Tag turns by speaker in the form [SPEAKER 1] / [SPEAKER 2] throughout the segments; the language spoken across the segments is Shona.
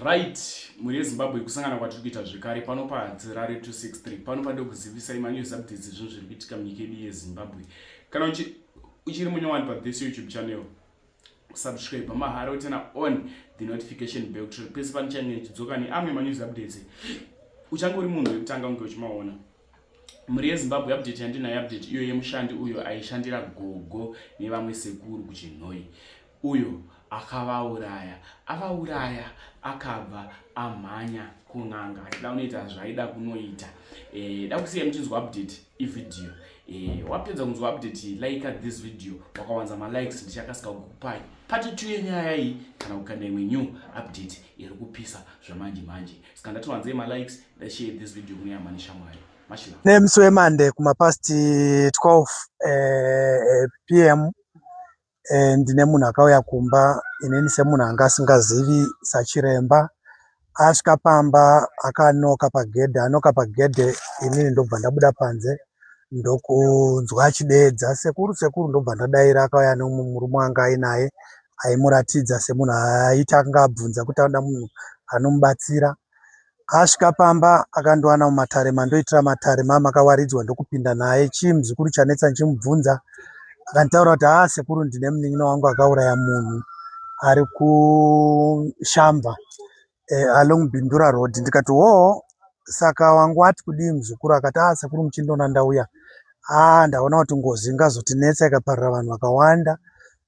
[SPEAKER 1] Right, muri Zimbabwe kusangana kwatiri kuita zvekare pano paHadzira 263 pano pande kuzivisai manews updates zvinhu zviri kuitika munyika yedu yeZimbabwe. Kana uchiri munyowani pathis YouTube channel, subscribe mahara utena on the notification bell kuti pese panichange chidzoka neamwe manews updates uchange uri munhu wekutanga unge uchimaona. Muri yeZimbabwe update yandinayo update iyo yemushandi uyo aishandira gogo nevamwe sekuru kuChinhoi. Uyo avauraya akabva amhanya kun'anga achida kunoita zvaida kunoita. Da kusiya muchinzwa update ivideo. Wapedza kunzwa update like this video wakawanza likes ndichakasika kukupai part 2 yenyaya iyi kana kukanda imwe new update iri kupisa zvamanje manje. Saka ndatiwanzei likes share this video kune amani shamwari.
[SPEAKER 2] Nemusi weMonday kumapast 12 PM ndine munhu akauya kumba ineni semunhu anga asingazivi sachiremba. Asvika pamba akanoka pagedhe inini ndobva ndabuda panze ndokunzwa achideedza sekuru ndobva ndadaira. Akauya nemurume wanga ainaye aimuratidza semunhu aitanga abvunza kuti anoda munhu anomubatsira. Asvika pamba akandowana mumatare mandoitira matare makawaridzwa ndokupinda naye. Chii muzukuru chanetsa nchimubvunza akantaura kuti sekuru ndine munin'ina wangu akauraya munhu ari kushamba along Bindura Road. Ndikati saka wangu ati kudii muzukuru? Akati sekuru muchindoona ndauya ndaona kuti ngozi ingazotinetsa ikaparira vanhu vakawanda,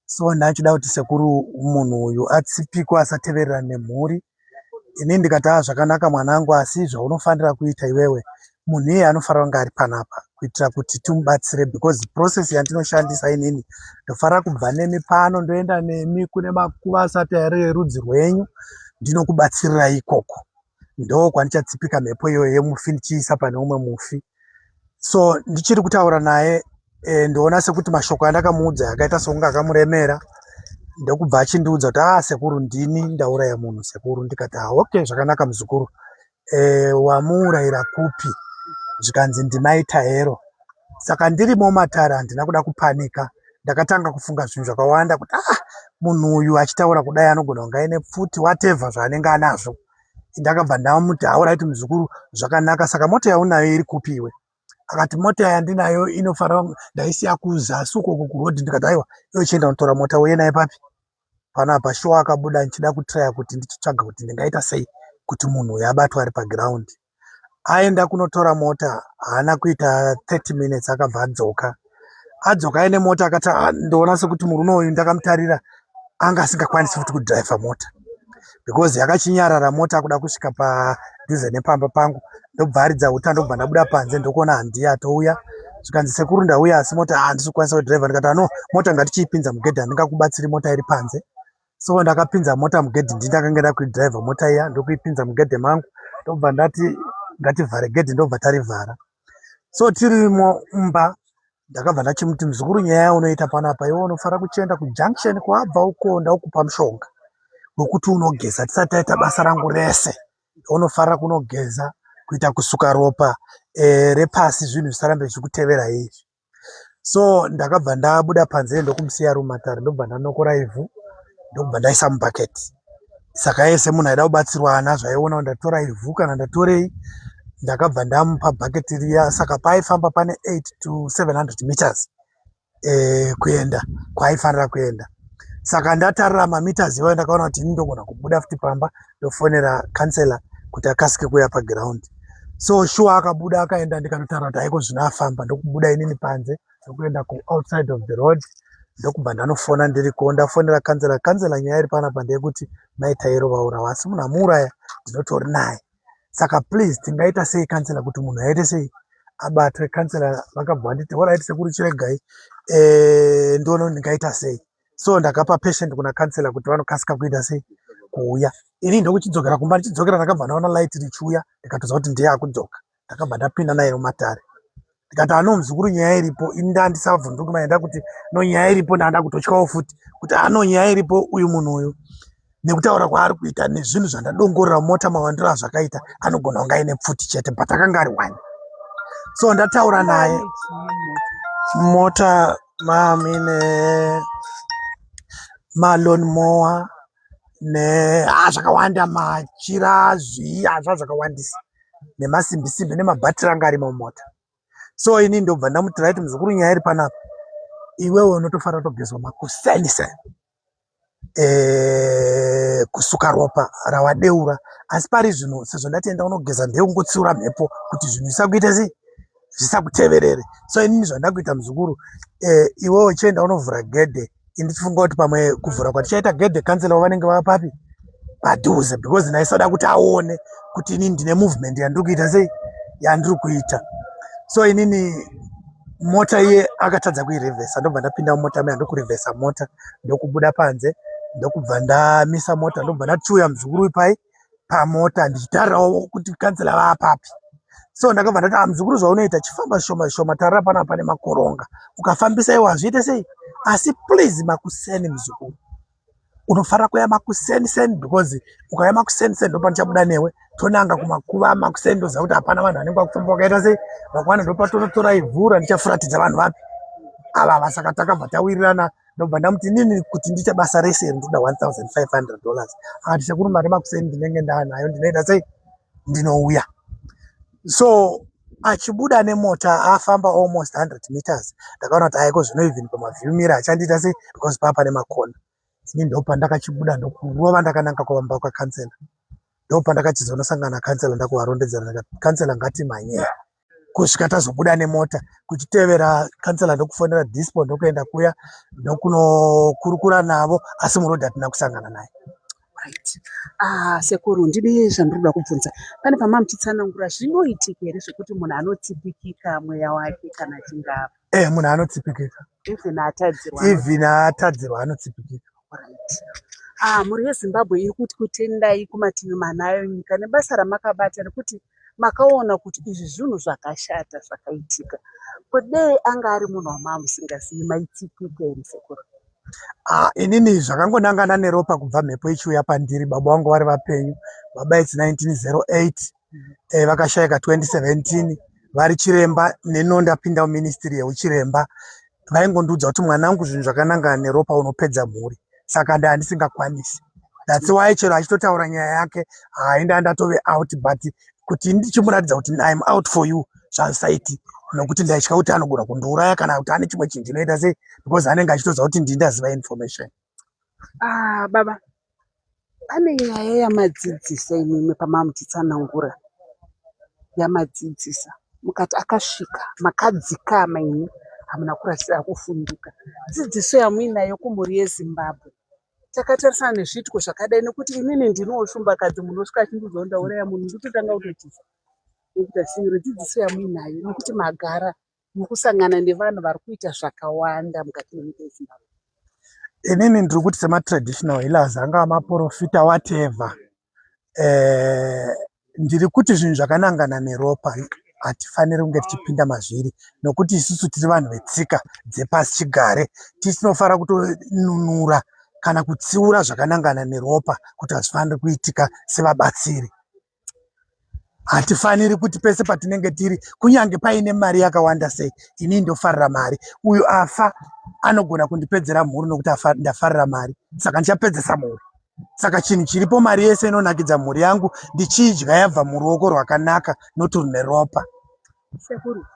[SPEAKER 2] so ndachida kuti sekuru munhu uyu atsipikwe asateverera nemhuri. Ini ndikati zvakanaka mwanangu, asi zvaunofanira kuita iwewe, munhu iye anofanira kunge ari panapa kuitira kuti timubatsire, because process yandinoshandisa inini ndofanira kubva nemi pano ndoenda nemi kune makuva asati ari erudzi rwenyu ndinokubatsirira ikoko. Ndo kwandichatsipika mhepo iyoyo yemufi ndichiisa pane umwe mufi. So ndichiri kutaura naye ndoona sekuti mashoko andakamuudza akaita sekunge akamuremera. Ndokubva achindiudza kuti sekuru ndini ndauraya munhu sekuru. Ndikati okay, zvakanaka muzukuru, wamuurayira kupi? Zvikanzi ndimaitaero. Saka ndirimo matara handina kuda kupanika, ndakatanga kufunga zvinhu zvakawanda kuti munhu uyu achitaura kudai anogona kunge aine pfuti whatever zvaanenge anazvo. Ndakabva ndamuti alright muzukuru, zvakanaka, saka mota yaunayo iri kupi iwe? Akati mota yandinayo inofanira ndaisiya kuzasi uko kuroad. Ndikati aiwa, iwe chienda kunotora mota uye naye papi? Panapa shuwa akabuda nchida kutraya kuti ndichitsvaga kuti ndingaita sei kuti munhu uyu abatwa ari paground. Aenda kunotora mota, haana kuita 30 minutes akabva adzoka. Adzoka aine mota akati ndoona sekuti murume uyu ndakamutarira anga asingakwanisi kuti kudhiraivha mota, because yakachinyarara mota kuda kusvika padhuze nepamba pangu. Ndobva aridza uta, ndobva ndabuda panze ndokuona handiye atouya. Zvikanzi sekuru ndauya asi mota handisi kukwanisa kudhiraivha. Ndikati mota ngatichiipinza mugedhi, handingakubatsiri mota iri panze. So ndakapinza mota mugedhi, ndakanga ndada kuidhiraivha mota iya ndokuipinza mugedhi mangu. Ndobva ndati ngativhare gedhi, ndobva tarivhara. So tirimo mumba ndakabva ndachimuti muzukuru, nyaya yaunoita panapa iwe unofanira kuchienda kujunction kwabva uko ndaukupa mushonga wekuti unogeza tisati taita basa rangu rese. Unofanira kunogeza kuita kusuka ropa repasi, zvinhu zvisarambe zvichikutevera izvi. So ndakabva ndabuda panze ndokumusiya rumatare, ndobva ndanokora ivhu ndobva ndaisa mubhaketi. Saka yese munhu aida kubatsirwa ana zvaiona kuti ndatora ivhu kana ndatorei, ndakabva ndamupa bhaketi riya. Saka paaifamba pane 8 to 700 meters kuenda kwaaifanira kuenda. Saka ndatarira mameters iwayo ndakaona kuti ini ndogona kubuda futi pamba ndofonera kansela kuti akasike kuuya paground. So shuwa akabuda akaenda, ndikanotaura kuti haiko zvino afamba. Ndokubuda inini panze ndokuenda outside of the road, ndokubva ndanofona ndiriko. Ndafonera kansela nyaya iri panapa ndeyekuti maitairo vaurawa, asi munhu amuuraya ndinotori naye. Saka please tingaita sei kansela kuti munhu aite sei abatwe? Kansela vakabva vanditi alright sekuru chiregai ndono ndingaita sei. So ndakapa patient kuna kansela kuti vanokasika kuita sei kuuya. Ini ndokuchidzokera kumba, ndichidzokera ndakabva ndaona light richiuya, ndikatoziva kuti ndiye akudzoka. Ndakabva ndapinda naye mumatare. Ndikati muzukuru, nyaya iripo. Ini ndandisabvunduka maenda kuti nyaya iripo, ndanda kutotyawo futi kuti nyaya iripo, uyu munhu uyu nekutaura kwaari kuita nezvinhu zvandadongorera mota mawandiro azvakaita anogona kunge aine pfuti chete, but akanga ari wani. So ndataura naye. Mota mamine malon mower zvakawanda, machira, zvakawandisa, nemasimbi-simbi nemabhatiri anga arimo mumota. So ini ndobva ndamuti right, muzukuru, nyaya iri panapa, iwewe unotofanira kutogezwa makuseni-seni, kusuka ropa ravadeura. Asi pari zvino, sezvo ndatenda unogeza ndeungotsiura mhepo kuti zvinhu zvisakuita sei, zvisakuteverere. So inini zvandakuita muzukuru, iwewe chienda unovhura gedhe. Ndichifunga kuti pamwe kuvhura kwatichaita gedhe, kansela vanenge vapapi padhuze, because naisoda kuti aone kuti inini ndine movement yandiri kuita sei, yandiri kuita. So inini mota iye akatadza kuirevhesa, ndobva ndapinda mumota me, ndokurevhesa mota, ndokubuda panze, ndokubva ndamisa mota, ndobva ndachiuya muzukuru pai pamota ndichitarirawo kuti kansela vaapapi. So ndakabva ndati, muzukuru, zvaunoita chifamba shoma shoma, tarira panapa pane makoronga, ukafambisa iwo hazviite sei. Asi please makuseni muzukuru, unofanira kuya makuseni-seni, because ukaya makuseni-seni ndopa ndichabuda newe tonanga kumakuva makuseni, ndoziva kuti hapana vanhu vanenge vakufamba wakaita sei. Vakwana ndopa tonotora ivhura ndichafuratidza vanhu vapi ava. Saka takabva tawirirana, ndobva ndamuti inini kuti ndiite basa rese ndoda $1,500. Akati sekuru, mari makuseni ndinenge ndanayo, ndinoita sei, ndinouya. So achibuda nemota afamba almost 100 meters, ndakaona kuti aiko zvino even pamavhiew mirror achandiita sei, because papa nemakona. Ini ndopa ndakachibuda ndokurova ndakananga kwamba kwakansela. Ndopa ndakachizonosangana nakansela ndakuvarondedzera, ndakati kansela ngatimhanye. Kusvika tazobuda nemota, kuchitevera kansela ndokufonera dispo, ndokuenda kuya ndokunokurukura navo, asi murodhi hatina kusangana naye.
[SPEAKER 3] Right. Sekuru, ndine zvandiroda kubvunza. Pane pamamuchitsanangura zvinoitika here zvekuti munhu anotsipikika mweya wake kana achinga apa?
[SPEAKER 2] Munhu anotsipikika. Even atadzirwa anotsipikika.
[SPEAKER 3] Right. Mhuri yeZimbabwe iri kuti kutendai kumativi manayo nyika nebasa ramakabata rekuti makaona kuti izvi zvinhu zvakashata zvakaitika. Kudei anga ari munhu wamamusingazivi, maitsipika here sekuru?
[SPEAKER 2] Inini zvakangonangana neropa kubva mhepo ichiuya pandiri. Baba vangu vari vapenyu. Baba it's 1908, vakashayika 2017, vari chiremba, neno ndapinda muministry yeuchiremba. Vaingondiudza kuti mwanangu, zvinhu zvakanangana neropa unopedza mhuri. Saka ndisingakwanisi. That's why chero achitotaura nyaya yake haenda ndatove out, but kuti ndichimuratidza kuti I'm out for you zvasaiti, nokuti ndaitya kuti anogona kundiuraya kana kuti ane chimwe chinhu chinoita sei, because anenge achitoziva kuti ndindaziva information.
[SPEAKER 3] Baba, pane nyaya yamadzidzisa imimi pamamuchitsanangura yamadzidzisa, mukati akasvika makadzikama imi hamuna kurasira kufunduka. Dzidziso yamuinayo kumhuri yeZimbabwe takatarisana nezvitiko zvakadai, nekuti inini ndinowo shumbakadzi munosvika achindudza ndauraya munhu ndototanga kutotiza nekuti asinyore dzidziso yamuinayo, nekuti magara mukusangana nevanhu vari kuita zvakawanda mukati menyika yeZimbabwe.
[SPEAKER 2] Inini ndiri kuti sematraditional healers, angava maprofita, whatever, ndiri kuti zvinhu zvakanangana neropa hatifaniri kunge tichipinda mazviri, nokuti isusu tiri vanhu vetsika dzepasi chigare, tinofanira kutonunura kana kutsiura zvakanangana neropa kuti hazvifaniri kuitika sevabatsiri. Hatifaniri kuti pese patinenge tiri, kunyange paine mari yakawanda sei, ini ndofarira mari. Uyu afa anogona kundipedzera mhuri nokuti ndafarira mari, saka ndichapedzesa mhuri. Saka chinhu chiripo, mari yese inonakidza mhuri yangu, ndichidya yabva muruoko rwakanaka, noti rune ropa.
[SPEAKER 3] Sekuru,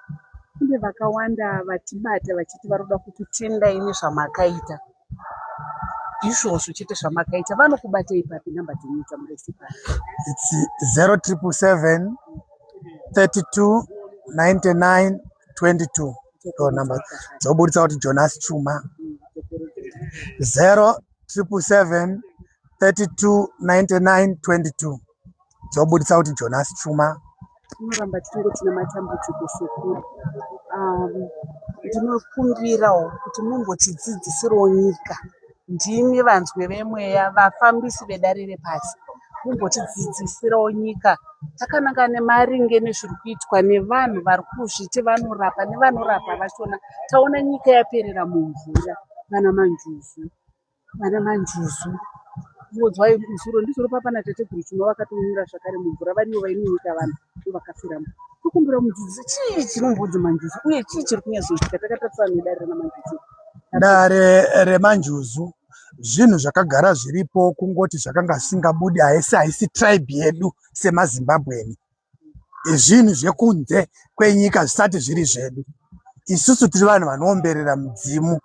[SPEAKER 3] kune vakawanda vatibata vachiti varoda kutitendai nezvamakaita. Izvozvo chete zvamakaita, vanokubata ipapi? Namba dzenyika muresipa?
[SPEAKER 2] It's 0777 32 99 22. So number dzobudisa kuti Jonas Chuma. 0777 32 99 22. Dzobudisa kuti Jonas Chuma.
[SPEAKER 3] Tinoramba tichingoti nematambudziko sekuru. Ndinokumbirawo kuti mumbotidzidzisirawo nyika, ndimi vanzwe vemweya, vafambisi vedare repasi, mumbotidzidzisirawo nyika takananga nemaringe nezviri kuitwa nevanhu vari kuzviti vanorapa nevanorapa vachona. Taona nyika yaperera mumvura. Vana manjuzu modzwai musuro ndizvoro papana tateguru chino vakatonira zvakare mumvura, variwo vainonyika vanhu vakafiramo. Tokumbira mudzidzisi, chii chinombudza manjuzu uye chii chiri kunyazoitika? Takatarisana nedare remanjuzu.
[SPEAKER 2] Dare remanjuzu zvinhu zvakagara zviripo kungoti zvakanga zvisingabudi, haisi tribe yedu semazimbabweni, zvinhu zvekunze kwenyika zvisati zviri zvedu. Isusu tiri vanhu vanoomberera mudzimu.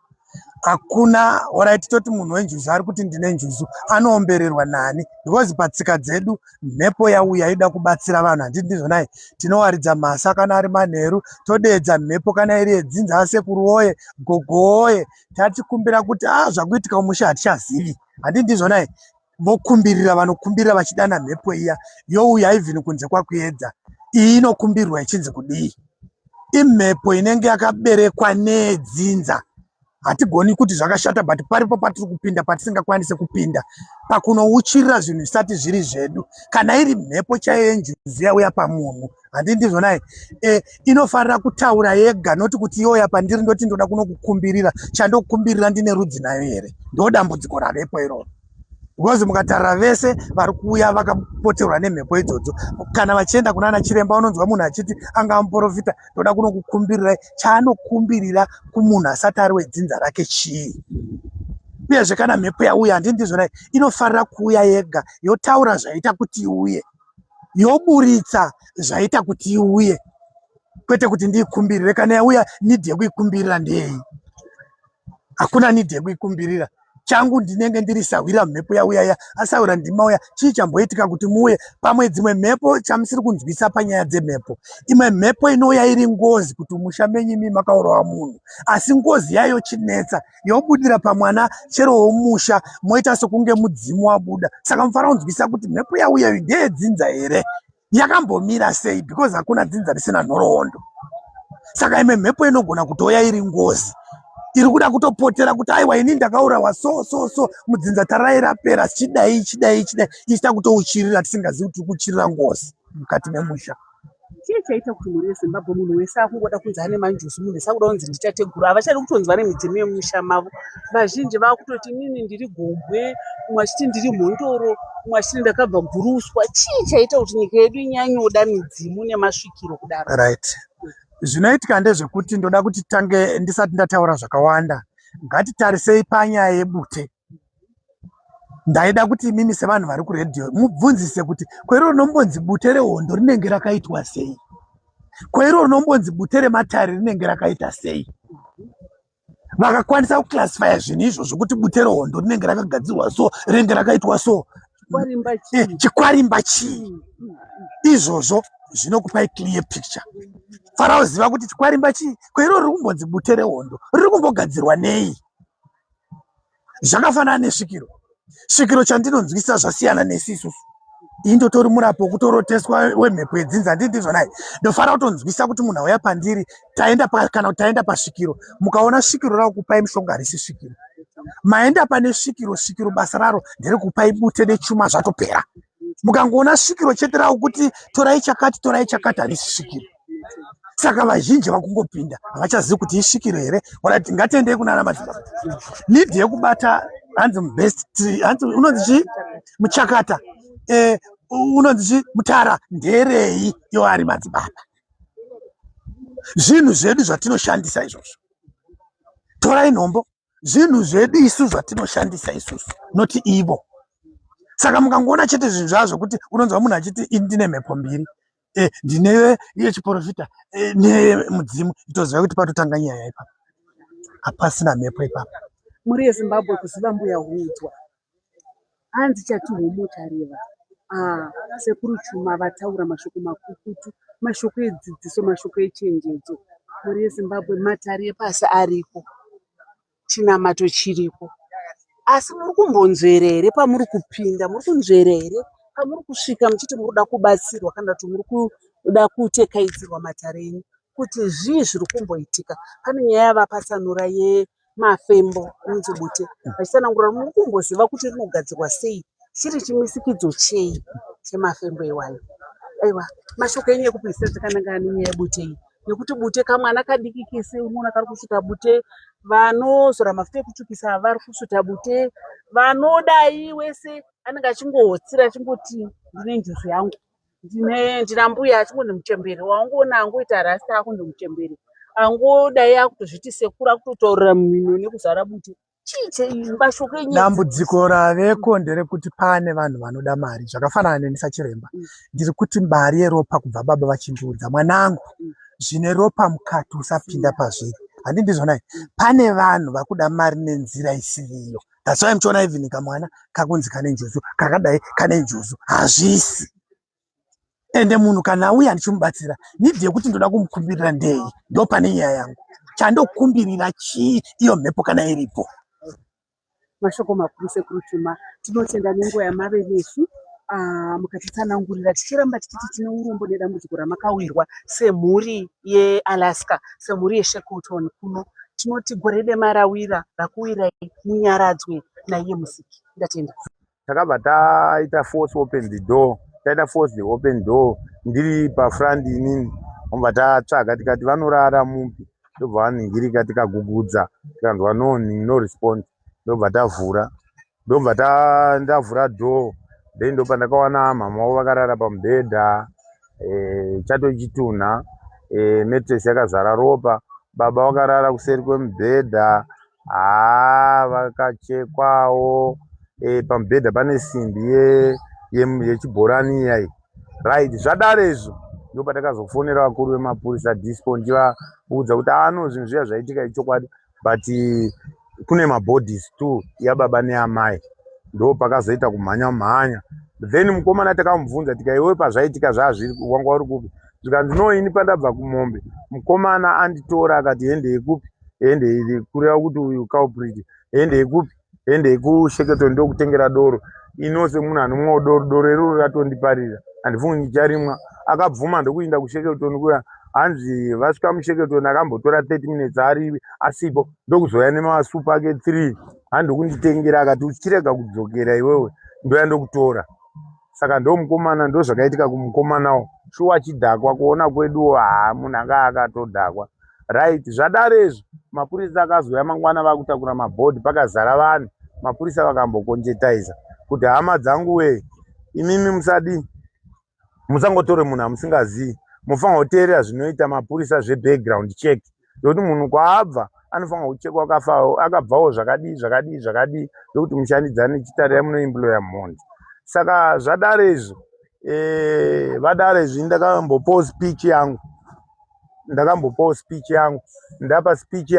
[SPEAKER 2] Hakuna oraiti toti munhu wenjuzu ari kuti ndine njuzu anoombererwa nani, because patsika dzedu mhepo yauya ida kubatsira vanhu. Handiti ndizvonai, tinowaridza mhasa kana ari manheru, todedza mhepo kana iri yedzinza asekuru woye, gogo woye, tatikumbira kuti zvakuitika umusha hatichazivi. Handiti ndizvonai, vokumbirira, vanokumbirira vachidana mhepo iya youya even kunze kwakuedza. Iyi inokumbirwa ichinzi kudii? Imhepo inenge yakaberekwa nedzinza. Hatigoni kuti zvakashata, but paripo patiri kupinda patisingakwanisi kupinda pakunouchirira zvinhu zvisati zviri zvedu. Kana iri mhepo chaiyo yenjuzi yauya pamunhu, handiti ndizvonai, inofanira kutaura yega, noti kuti yoya pandiri ndoti ndoda kunokukumbirira, chandokukumbirira ndine rudzi nayo here? Ndo dambudziko ravepo iroro. Because mukatarira vese vari kuuya vakapoterwa nemhepo idzodzo, kana vachienda kunana chiremba unonzwa munhu achiti anga muprofita, ndoda kunokukumbirirai. Chaanokumbirira kumunhu asati ari wedzinza rake chii? Uyezve kana mhepo yauya, handiti ndizvonai, inofanira kuuya yega yotaura zvaita kuti iuye, yoburitsa zvaita kuti iuye, kwete kuti ndiikumbirire. Kana yauya, nidhi yekuikumbirira ndeyei? Hakuna nidhi yekuikumbirira. Changu ndinenge ndiri sawira mhepo yauya ya asawira ndimauya, chii chamboitika kuti muuye? Pamwe dzimwe mhepo chamusiri kunzwisa panyaya dzemhepo, imwe mhepo inouya iri ngozi kuti musha menyu imi makaurawa munhu, asi ngozi yayo chinetsa yobudira pamwana chero womusha, moita sokunge mudzimu wabuda. Saka mufanira kunzwisa kuti mhepo yauya ndeyedzinza here, yakambomira sei? Because hakuna dzinza risina nhoroondo. Saka imwe mhepo inogona kutouya iri ngozi, iri kuda kutopotera kuti aiwa ini ndakaurawa so mudzinza tarai rapera, chidai ichida kutouchirira tisingazivi kuti kuchirira ngozi mukati memusha.
[SPEAKER 3] Chii chaita kuti mhuri yeZimbabwe munhu wese akungoda kunzi ane manjuzu, munhu wese akuda kunzi ndichateguru, havachadi kutonzwa nemidzimu yemusha mavo. Vazhinji vakutoti inini ndiri gombwe, umwe achiti ndiri mhondoro, umwe achiti ndakabva guruswa. Chii chaita kuti nyika yedu inyanyoda midzimu nemasvikiro kudaro?
[SPEAKER 2] Right. Zvinoitika ndezvekuti ndoda kuti tange ndisati ndataura zvakawanda, ngatitarisei panyaya yebute. Ndaida kuti imimi sevanhu vari kuredhiyo mubvunzise kuti kwero rinombonzi bute rehondo rinenge rakaitwa sei? Kwero rinombonzi bute rematare rinenge rakaita sei? Vakakwanisa kuclassifya zvinhu izvozvo kuti bute rehondo rinenge rakagadzirwa so, rinenge rakaitwa so. Chikwarimba chii? Izvozvo zvinokupai clear picture. Farao ziva kuti chikwarimba chii? Kwero riri kumbonzi bute rehondo riri kumbogadzirwa nei? Zvakafanana nesvikiro. Svikiro chandinonzwisa zvasiyana nesisusu. Indotori murapo kutoroteswa wemhepo yedzinza, handiti ndizvonai. Ndofanira kutonzwisa kuti munhu auya pandiri, kana taenda pasvikiro, mukaona svikiro rakupai mushonga harisi svikiro. Maenda pane svikiro basa raro nderekupai bute nechuma zvatopera. Mukangoona svikiro chete ravo kuti torai chakati harisi svikiro. Saka vazhinji vakungopinda havachazivi kuti isvikiro here. Warati ngatiendei kunana madzibaba. Nidhi yekubata hanzi mubest, hanzi unonzi chii? Muchakata. Unonzi chii? Mutara. Nderei iwo ari madzibaba? Zvinhu zvedu zvatinoshandisa izvozvo. Torai nhombo. Zvinhu zvedu isu zvatinoshandisa isusu, noti ivo. Saka mukangoona chete zvinhu zvazvo kuti unonzwa munhu achiti ndine mhepo mbiri, ndine yechiprofita nemudzimu, itoziva kuti patotanga nyaya ipapo. Hapasina mhepo ipapo.
[SPEAKER 3] Mhuri yeZimbabwe kuziva mbuya huudzwa. Hanzi chati homo chareva. Sekuru Chuma vataura mashoko makukutu, mashoko edzidziso, mashoko echenjedzo. Mhuri yeZimbabwe matare epasi ariko, chinamato chiriko. Asi muri kumbonzvera here pamuri kupinda? Muri kunzvera here pamuri kusvika muchiti muri kuda kubatsirwa kana kuti muri kuda kutekaidzirwa matare enyu? Kuti zvii zviri kumboitika? Pane nyaya yavapatsanura yemafembo inonzi bute, vachitsanangura muri kumboziva kuti rinogadzirwa sei? Chiri chimisikidzo chei chemafembo iwayo? Aiwa, mashoko enyu ekupisa zvakanangana nenyaya yebute iyi, nekuti bute kamwana kadikikisi unoona kari kusvuta bute, vanozora mafuta ekutsvukisa vari kusvuta bute, vanodai wese anenge achingohotsira achingoti ndine njuzu yangu, ndina mbuya achingoti muchembere, wangoona angoita rasta akundi muchembere, angodai akutozviti sekuru akutotaurira mumhino nekuzara bute. chiche mashoko enyedzi.
[SPEAKER 2] Dambudziko raveko nderekuti pane vanhu vanoda mari zvakafanana neni Sachiremba. Ndiri kuti mari yeropa kubva baba vachindiudza mwanangu zvine ropa mukati usapinda pazviri. Handi ndizvona pane vanhu vakuda mari nenzira isiriyo. That's why muchiona even kamwana kakunzi kane njuzu kakadai kane njuzu hazvisi. Ende munhu kana auya ndichimubatsira nidhi yekuti ndoda kumukumbirira ndei ndo pane nyaya yangu. Chandokumbirira chii iyo mhepo kana iripo.
[SPEAKER 3] Mashoko makuru Sekuru Chuma, tinotenda nenguva yamave nesu mukatitsanangurira tichiramba tichiti tine urombo nedambudziko ramakawirwa semhuri yeAlaska, semhuri yeShackleton kuno. Tinoti gore demarawira rakuwirai munyaradzwe naiye Musiki. Ndatenda.
[SPEAKER 4] Takabva taita force open the door. Taita force the open door. Ndiri pafront inini. Obva tatsvaga tikati vanorara mupi. Ndobva vaningirika tikagugudza. Tikanzwa no response. Ndobva tavhura. Ndobva ndavhura door. Then ndo pandakawana mama wavo vakarara pamubhedha. Chato chitunha. Mattress yakazara ropa. Baba vakarara kuseri kwemubhedha. Vakachekwawo. Pamubhedha pane simbi yechibhorani iyai. Right, zvadaro izvo. Ndo patakazofonera vakuru vemapurisa dispo ndivaudza kuti zvinhu zviya zvaitika ichokwadi, but kune mabodies too yababa neamai. Ndo pakazoita kumhanya. Then mukomana takamubvunza tikaiwe pazvaitika zvazviri wanga uri kupi. Zvikanzi no, ini pandabva kumombe. Mukomana anditora akati hende yekupi? Hende iri kureva kuti uyu culprit. Hende yekupi? Hende yekusheketo ndokutengera doro. Inose munhu anomwa doro iroro ratondiparira. Handifungi ndicharimwa. Akabvuma ndokuinda kusheketoni kuya. Hanzi vasvika musheketoni akambotora 30 minutes ari asipo ndokuzoya nemasupa ake 3. Handokunditengera akati uchirega kudzokera iwewe ndoya ndokutora. Saka ndo mukomana ndo zvakaitika kumukomanawo. Shuwa chidhakwa kuona kwedu munhu anga akatodhakwa. Right, zvadaro izvo mapurisa akazoya mangwana vakutakura mabhodhi pakazara vanhu. Mapurisa vakambokonjetaiza kuti hama dzangu we, imimi musangotore munhu amusingazivi. Mufanira kuteerera zvinoita mapurisa zvebackground check. Ndokuti munhu kwaabva anofanira kuchekwa akabvawo zvakadii ndokuti mushandidzane nechitarira munoemploya mhondi. Saka zvadaro izvo vadaro izvi ndakambopawo speech yangu. Ndapa speech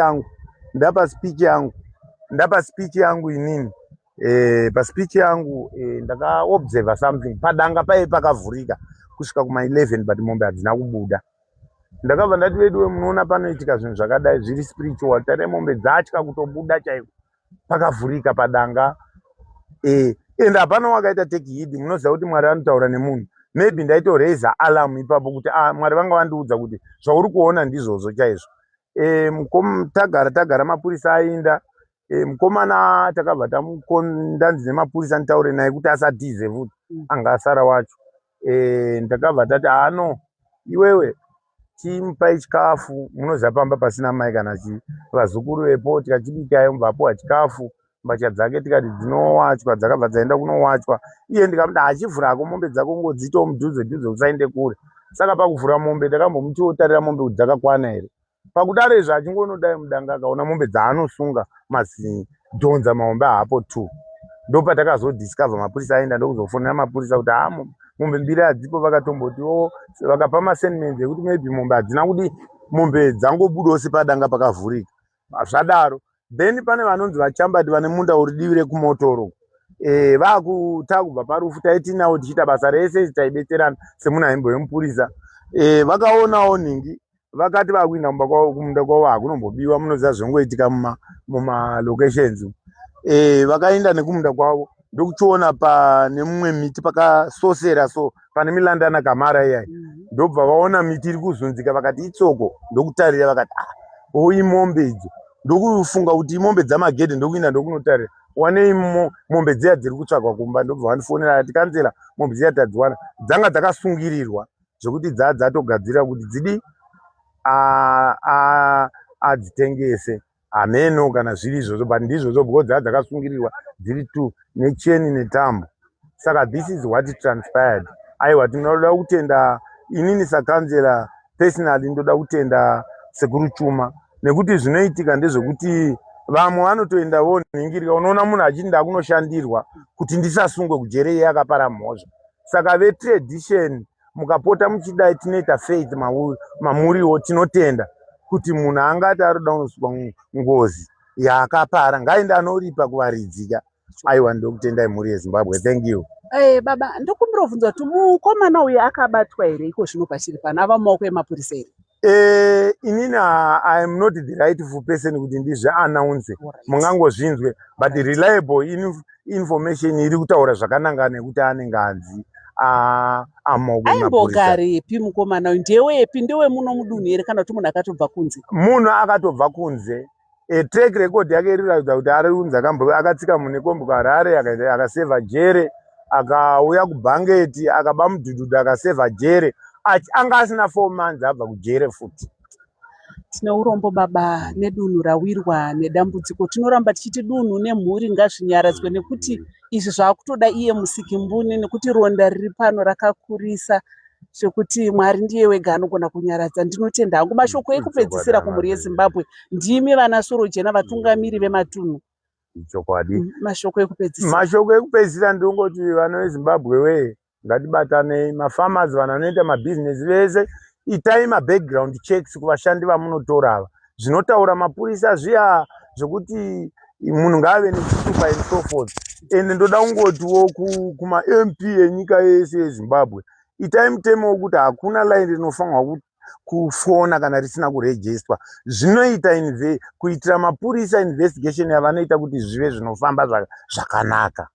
[SPEAKER 4] yangu inini. Paspeech yangu ndakaobserva something. Padanga pakavhurika kusvika kuma 11 but mombe hadzina kubuda. Ndakabva ndati vedu munoona panoitika zvinhu zvakadai zviri spiritual. Tare mombe dzatya kutobuda chaiko. Pakavhurika padanga. Ende hapana wakaita take heed. Munoziva kuti Mwari anotaura nemunhu. Maybe ndaitoraisa alarm ipapo kuti Mwari vanga vandiudza kuti zvauri kuona ndizvozvo chaizvo. Tagara mapurisa aenda. Mukomana takabva ndanzi nemapurisa nditaure naye kuti asatize futi anga asara wacho. Ndakabva tati iwewe chimupai chikafu. Munoziva pamba pasina mai kana chii. Vazukuru vepo tikachibikayo mubvapuwa chikafu. Mbatya dzake tikati dzinowachwa, dzakabva dzaenda kunowachwa. Iye ndikamuti achivhurako mombe dzako ngodzitawo mudhuze usaende kure. Saka pakuvhura mombe takambomutarira mombe kuti dzakakwana here. Pakudaro izvo achingonodai mudanga akaona mombe dzaanosunga mazidhonza maombe hapo 2. Ndo patakazodiscover mapurisa aenda ndokuzofonera mapurisa kuti mombe mbiri hadzipo. Vakatomboti vakapa masentiments ekuti maybe mombe hadzina kudi mombe dzangobudawo sepadanga pakavhurika. Zvadaro. Then pane vanonzi vachambati vane munda uri divi rekumotoro. Vakubva parufu taitinawo tichiita basa rese taibetserana semunhu aimbove mupurisa. Vakaonawo nhingi. Vakati vakuinda kumunda kwavo hakunombobiwa. Munoziva zvinongoitika mumalocations. Vakaenda nekumunda kwavo ndokuchiona pane mumwe miti pakasosera pane milandana kamara iyai. Ndobva vaona miti iri kuzunzika vakati itsoko. Ndokutarira vakati imombe idzo. Ndokufunga kuti imombe dzamagedhe. Ndokuinda ndokunotarira wanei mombe dziya dziri kutsvagwa kumba. Ndobva vandifonera ati kanzera mombe dziya tadziwana dzanga dzakasungirirwa zvokuti dzatogadzira kuti dzidi adzitengese hameno kana zviri izvozvo, but ndizvozvo because dzakasungirirwa dziri 2 necheni netambo. Saka this is what transpired. Aiwa, tinoda kutenda inini sakanzera personally ndoda kutenda Sekuru Chuma nekuti zvinoitika ndezvekuti vamwe vanotoenda voningirika. Unoona munhu achinda kunoshandirwa kuti ndisasungwe kujere iye akapara mhosva. Saka vetradition mukapota muchidai tinoita faith mamuriwo tinotenda kuti munhu angati aroda kunosukwa ngozi yaakapara ngaende anoripa kuvaridzika. Aiwa ndokutendai mhuri yeZimbabwe. Thank you.
[SPEAKER 3] Baba, ndokumbira kubvunza kuti mukomana uyu akabatwa here iko zvino pachiri pano ava mumaoko emapurisa here?
[SPEAKER 4] Inini I am not the rightful person kuti ndizviannounce, mungangozvinzwe, but reliable information iri kutaura zvakananga nekuti anenge anzi amaoko emapurisa.
[SPEAKER 3] Aimbogarepi mukomana uyu? Ndewepi? Ndewe muno mudunhu here kana kuti munhu akatobva kunze?
[SPEAKER 4] Munhu akatobva kunze. Track record yake iriratidza kuti ari unzi akatsika munekombo kuHarare akasevha jere, akauya kuBhangeti akaba mudhudhudhu akasevha jere, anga asina 4 months abva kujere futi.
[SPEAKER 3] Tine urombo baba nedunhu rawirwa nedambudziko. Tinoramba tichiti dunhu nemhuri ngazvinyaradzwe nekuti izvi zvakutoda iye Musikimbuni, nekuti ronda riri pano rakakurisa zvekuti Mwari ndiye wega anogona kunyaradza. Ndinotenda hangu mashoko ekupedzisira kumhuri yeZimbabwe. Ndimi vana Sorojena, vatungamiri vematunhu.
[SPEAKER 4] Chokwadi.
[SPEAKER 3] Mashoko ekupedzisira.
[SPEAKER 4] Mashoko ekupedzisira ndongoti vana veZimbabwe we ngatibatanei, mafarmers vanoita mabhizinesi vese itai background checks kuvashandi vamunotora ava. Zvinotaura mapurisa zviya zvokuti munhu ngaave nechitupa and so forth. Ende ndoda kungotiwo kuma MP enyika yese yeZimbabwe, itai mutemo wokuti hakuna line rinofanirwa kufona kana risina kurejistwa. Zvinoita kuitira mapurisa investigation yavanoita kuti zvive zvinofamba zvakanaka.